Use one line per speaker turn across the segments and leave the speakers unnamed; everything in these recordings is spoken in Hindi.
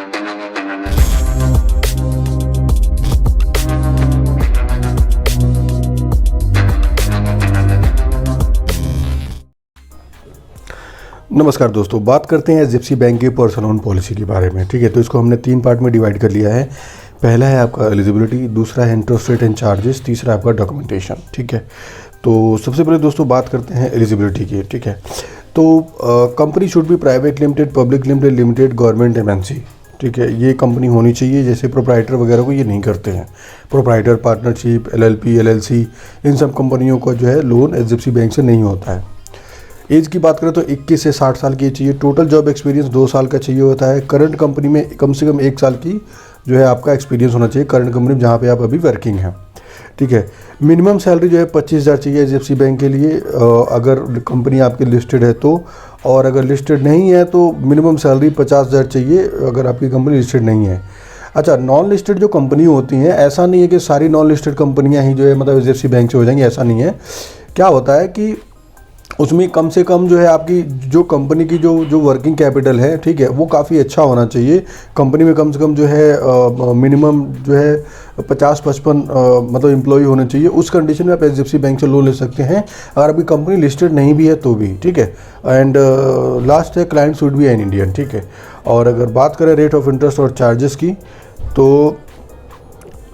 नमस्कार दोस्तों, बात करते हैं एचडीएफसी बैंक की पर्सनल लोन पॉलिसी के बारे में। ठीक है, तो इसको हमने 3 पार्ट में डिवाइड कर लिया है। पहला है आपका एलिजिबिलिटी, दूसरा है इंटरेस्ट रेट एंड चार्जेस, तीसरा आपका डॉक्यूमेंटेशन। ठीक है, तो सबसे पहले दोस्तों बात करते हैं एलिजिबिलिटी की। ठीक है, तो company should be private limited, public limited, limited, government, MNC. ठीक है, ये कंपनी होनी चाहिए। जैसे प्रोप्राइटर वगैरह को ये नहीं करते हैं। प्रोप्राइटर, पार्टनरशिप, एलएलपी, एलएलसी, इन सब कंपनियों का जो है लोन एचडीएफसी बैंक से नहीं होता है। एज की बात करें तो 21 से 60 साल की चाहिए। टोटल जॉब एक्सपीरियंस 2 साल का चाहिए होता है। करंट कंपनी में कम से कम 1 साल की जो है आपका एक्सपीरियंस होना चाहिए, करंट कंपनी जहाँ पे आप अभी वर्किंग हैं। ठीक है, मिनिमम सैलरी जो है 25,000 चाहिए एचडीएफसी बैंक के लिए, अगर कंपनी आपकी लिस्टेड है तो। और अगर लिस्टेड नहीं है तो मिनिमम सैलरी 50,000 चाहिए, अगर आपकी कंपनी लिस्टेड नहीं है। अच्छा, नॉन लिस्टेड जो कंपनी होती हैं, ऐसा नहीं है कि सारी नॉन लिस्टेड कंपनियाँ ही जो है मतलब एचडीएफसी बैंक से हो जाएंगी, ऐसा नहीं है। क्या होता है कि उसमें कम से कम जो है आपकी जो कंपनी की जो वर्किंग कैपिटल है, ठीक है, वो काफ़ी अच्छा होना चाहिए। कंपनी में कम से कम जो है मिनिमम जो है 50-55 मतलब एम्प्लॉय होने चाहिए। उस कंडीशन में आप एचडीएफसी बैंक से लोन ले सकते हैं, अगर आपकी कंपनी लिस्टेड नहीं भी है तो भी। ठीक है, एंड लास्ट है client should be an Indian. ठीक है, और अगर बात करें रेट ऑफ इंटरेस्ट और चार्जेस की, तो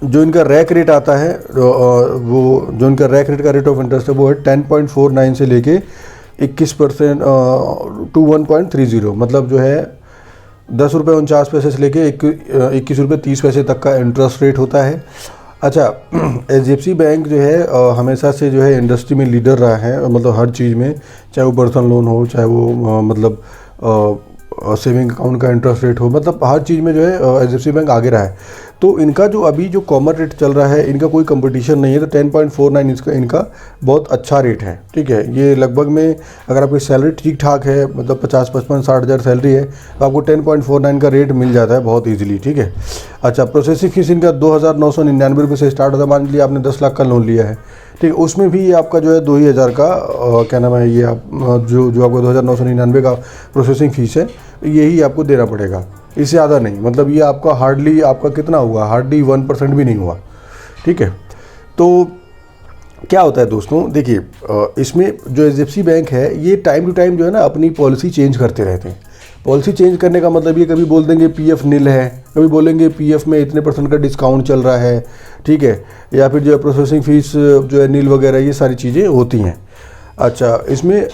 जो इनका रैक रेट आता है, वो जो इनका रैक रेट का रेट ऑफ इंटरेस्ट है वो है 10.49 से लेके 21% टू 1.30, मतलब जो है 10 रुपये 49 पैसे से लेके 21 रुपये 30 पैसे तक का इंटरेस्ट रेट होता है। अच्छा, एचडीएफसी बैंक जो है हमेशा से जो है इंडस्ट्री में लीडर रहा है, मतलब हर चीज़ में, चाहे वो पर्सनल लोन हो, चाहे वो मतलब सेविंग अकाउंट का इंटरेस्ट रेट हो, मतलब हर चीज़ में जो है एचडीएफसी बैंक आगे रहा है। तो इनका जो अभी जो कॉमन रेट चल रहा है, इनका कोई कंपटीशन नहीं है, तो 10.49 इनका बहुत अच्छा रेट है। ठीक है, ये लगभग में अगर आपकी सैलरी ठीक ठाक है, मतलब 50-55-60 हज़ार सैलरी है, तो आपको 10.49 का रेट मिल जाता है बहुत ईजिली। ठीक है, अच्छा, प्रोसेसिंग फीस इनका 2,999 रुपये से स्टार्ट होता है। मान लीजिए आपने 10 लाख का लोन लिया है, ठीक है, उसमें भी आपका जो है 2,000 का क्या नाम है, ये आप जो आपका 2,999 का प्रोसेसिंग फ़ीस है, यही आपको देना पड़ेगा, इससे ज़्यादा नहीं। मतलब ये आपका हार्डली आपका कितना हुआ, हार्डली 1% भी नहीं हुआ। ठीक है, तो क्या होता है दोस्तों, देखिए इसमें जो एचडीएफसी बैंक है ये टाइम टू टाइम जो है ना अपनी पॉलिसी चेंज करते रहते हैं। पॉलिसी चेंज करने का मतलब ये कभी बोल देंगे पीएफ नील है, कभी बोलेंगे पीएफ में इतने % का डिस्काउंट चल रहा है। ठीक है, या फिर जो है प्रोसेसिंग फ़ीस जो है नील वगैरह, ये सारी चीज़ें होती हैं। अच्छा, इसमें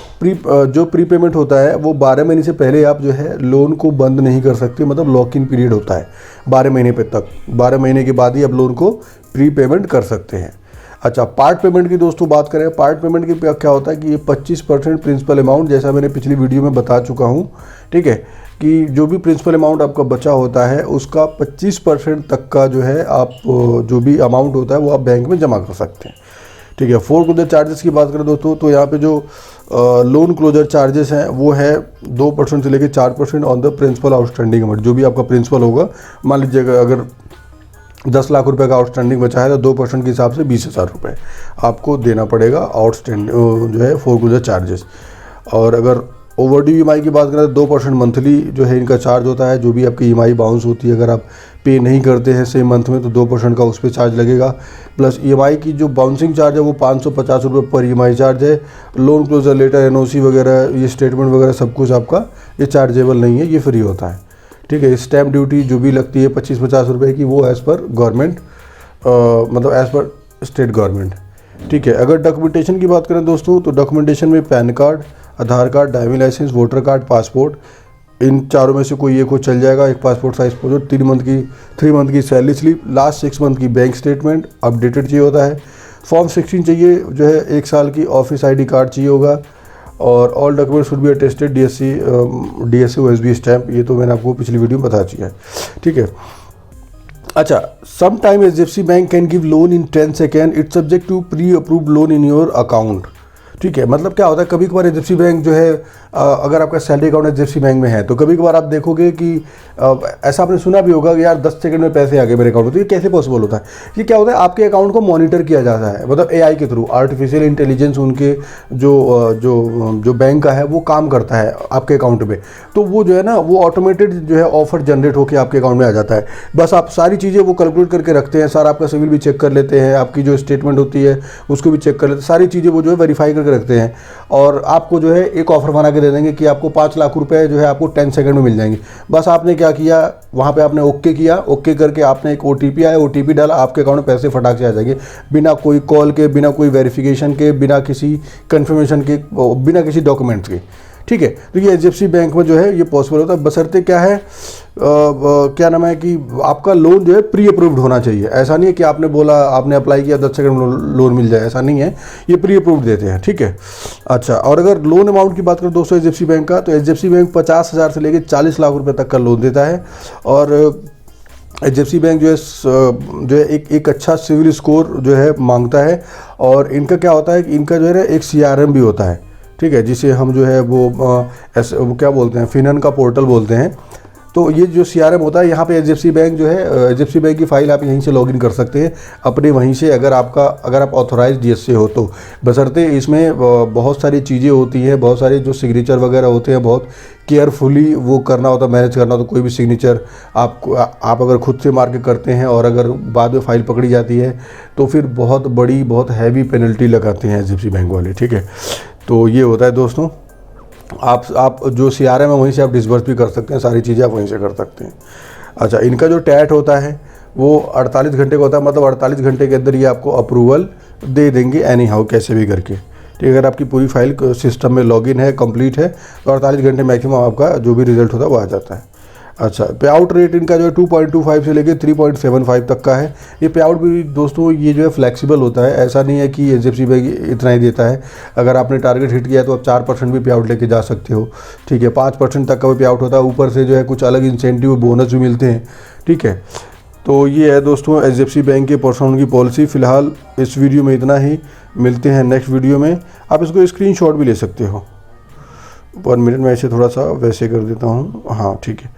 जो प्री पेमेंट होता है वो 12 महीने से पहले आप जो है लोन को बंद नहीं कर सकते, मतलब लॉक इन पीरियड होता है 12 महीने पे तक। 12 महीने के बाद ही आप लोन को प्री पेमेंट कर सकते हैं। अच्छा, पार्ट पेमेंट की दोस्तों बात करें, पार्ट पेमेंट की क्या होता है कि ये 25% प्रिंसिपल अमाउंट, जैसा मैंने पिछली वीडियो में बता चुका हूँ। ठीक है, कि जो भी प्रिंसिपल अमाउंट आपका बचा होता है उसका 25% तक का जो है आप जो भी अमाउंट होता है वो आप बैंक में जमा कर सकते हैं। ठीक है, फोरक्लोजर चार्जेस की बात करें दोस्तों, तो यहाँ पे जो लोन क्लोजर चार्जेस हैं वो है 2% से लेकर 4% on the principal outstanding amount. जो भी आपका प्रिंसिपल होगा, मान लीजिए अगर 10 लाख रुपए का आउटस्टैंडिंग बचा है तो 2% के हिसाब से 20,000 रुपये आपको देना पड़ेगा आउटस्टैंडिंग जो है फोरक्लोजर चार्जेस। और अगर ओवरड्यू ईएमआई की बात करें तो 2% मंथली जो है इनका चार्ज होता है। जो भी आपकी ईएमआई बाउंस होती है, अगर आप पे नहीं करते हैं सेम मंथ में, तो 2% का उस पर चार्ज लगेगा। प्लस ईएमआई की जो बाउंसिंग चार्ज है वो 550 रुपये पर ईएमआई चार्ज है। लोन क्लोजर लेटर, एनओसी वगैरह, ये स्टेटमेंट वगैरह सब कुछ आपका ये चार्जेबल नहीं है, ये फ्री होता है। ठीक है, स्टैम्प ड्यूटी जो भी लगती है 25-50 रुपये की, वो एज़ पर गवर्नमेंट मतलब एज़ पर स्टेट गवर्नमेंट। ठीक है, अगर डॉक्यूमेंटेशन की बात करें दोस्तों, तो डॉक्यूमेंटेशन में PAN card, Aadhaar card, driving licence, voter card, passport, इन चारों में से कोई एक को चल जाएगा। एक पासपोर्ट साइज फोटो, 3 मंथ की सैलरी स्लिप, लास्ट 6 मंथ की बैंक स्टेटमेंट अपडेटेड चाहिए होता है। फॉर्म 16 चाहिए, जो है 1 साल की ऑफिस ID कार्ड चाहिए होगा। और all document should be attested DSC OSB stamp, ये तो मैंने आपको पिछली वीडियो में बता दिया है। ठीक है, अच्छा, some time HDFC bank can give loan in 10 second, it's subject to pre approved loan in your account. ठीक है। मतलब क्या होता है, कभी कभार एचडीएफसी बैंक जो है अगर आपका सैलरी अकाउंट एचडीएफसी बैंक में है तो कभी कभार आप देखोगे कि ऐसा आपने सुना भी होगा कि यार 10 सेकंड में पैसे आ गए मेरे अकाउंट में। तो ये कैसे पॉसिबल होता है? ये क्या होता है, आपके अकाउंट को मॉनिटर किया जाता है, मतलब एआई के थ्रू, आर्टिफिशियल इंटेलिजेंस उनके जो बैंक का है वो काम करता है आपके अकाउंट में। तो वो जो है ना, वो ऑटोमेटेड जो है ऑफर जनरेट होकर आपके अकाउंट में आ जाता है। बस आप सारी चीज़ें वो कैलकुलेट करके रखते हैं, सारा आपका सिविल भी चेक कर लेते हैं, आपकी जो स्टेटमेंट होती है उसको भी चेक कर लेते हैं, सारी चीज़ें वो जो है वेरीफाई करके रखते हैं। और आपको जो है एक ऑफर बना के दे देंगे कि आपको 5 लाख रुपए जो है आपको 10 सेकंड में मिल जाएंगे। बस आपने क्या किया, वहाँ पे आपने ओके किया, ओके करके आपने एक ओटीपी आया, ओटीपी डाला, आपके अकाउंट में पैसे फटाक से आ जाएंगे, बिना कोई कॉल के, बिना कोई वेरिफिकेशन के, बिना किसी कन्फर्मेशन के, बिना किसी डॉक्यूमेंट्स के। ठीक है। तो ये एचडीएफसी बैंक में जो है ये पॉसिबल होता है, बशर्ते क्या है, क्या नाम है कि आपका लोन जो है प्री अप्रूव्ड होना चाहिए। ऐसा नहीं है कि आपने बोला, आपने अप्लाई किया 10 सेकंड में लोन मिल जाए, ऐसा नहीं है, ये प्री अप्रूव्ड देते हैं। ठीक है। अच्छा, और अगर लोन अमाउंट की बात करें दोस्तों एचडीएफसी बैंक का, तो एचडीएफसी बैंक 50,000 से लेकर 40 लाख रुपए तक का लोन देता है। और एचडीएफसी बैंक जो है एक अच्छा सिविल स्कोर जो है मांगता है। और इनका क्या होता है कि इनका जो है ना एक सीआरएम भी होता है। ठीक है, जिसे हम जो है वो क्या बोलते हैं, फिनन का पोर्टल बोलते हैं। तो ये जो सीआरएम होता है, यहाँ पे एचडीएफसी बैंक जो है, एचडीएफसी बैंक की फ़ाइल आप यहीं से लॉगिन कर सकते हैं अपने वहीं से, अगर आप ऑथोराइज डीएसए हो तो। बशर्ते इसमें बहुत सारी चीज़ें होती हैं, बहुत सारे जो सिग्नेचर वगैरह होते हैं, बहुत केयरफुली वो करना होता है, मैनेज करना होता है। कोई भी सिग्नेचर आप अगर खुद से मार के करते हैं और अगर बाद में फ़ाइल पकड़ी जाती है तो फिर बहुत बड़ी, बहुत हैवी पेनल्टी लगाते हैं एचडीएफसी बैंक वाले। ठीक है। तो ये होता है दोस्तों, आप जो सीआरएम है वहीं से आप डिसबर्स भी कर सकते हैं, सारी चीज़ें आप वहीं से कर सकते हैं। अच्छा, इनका जो टैट होता है वो 48 घंटे का होता है, मतलब 48 घंटे के अंदर ये आपको अप्रूवल दे देंगे एनी हाउ, कैसे भी करके। ठीक है। अगर आपकी पूरी फाइल सिस्टम में लॉगिन है, कंप्लीट है, तो 48 घंटे मैक्सिमम आपका जो भी रिजल्ट होता है वो आ जाता है। अच्छा, पे आउट रेट इनका जो है 2.25 से लेकर 3.75 तक का है। ये पे आउट भी दोस्तों ये जो है फ्लेक्सिबल होता है, ऐसा नहीं है कि एचडीएफसी बैंक इतना ही देता है। अगर आपने टारगेट हिट किया तो आप 4% भी पे आउट लेके जा सकते हो। ठीक है। 5% तक का भी पे आउट होता है, ऊपर से जो है कुछ अलग इंसेंटिव बोनस भी मिलते हैं। ठीक है। तो ये है दोस्तों एचडीएफसी बैंक के पर्सनल की पॉलिसी। फ़िलहाल इस वीडियो में इतना ही, मिलते हैं नेक्स्ट वीडियो में। आप इसको स्क्रीनशॉट भी ले सकते हो। 1 मिनट में इसे थोड़ा सा वैसे कर देता हूँ। हाँ ठीक है।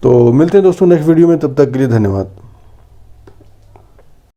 तो मिलते हैं दोस्तों नेक्स्ट वीडियो में, तब तक के लिए धन्यवाद।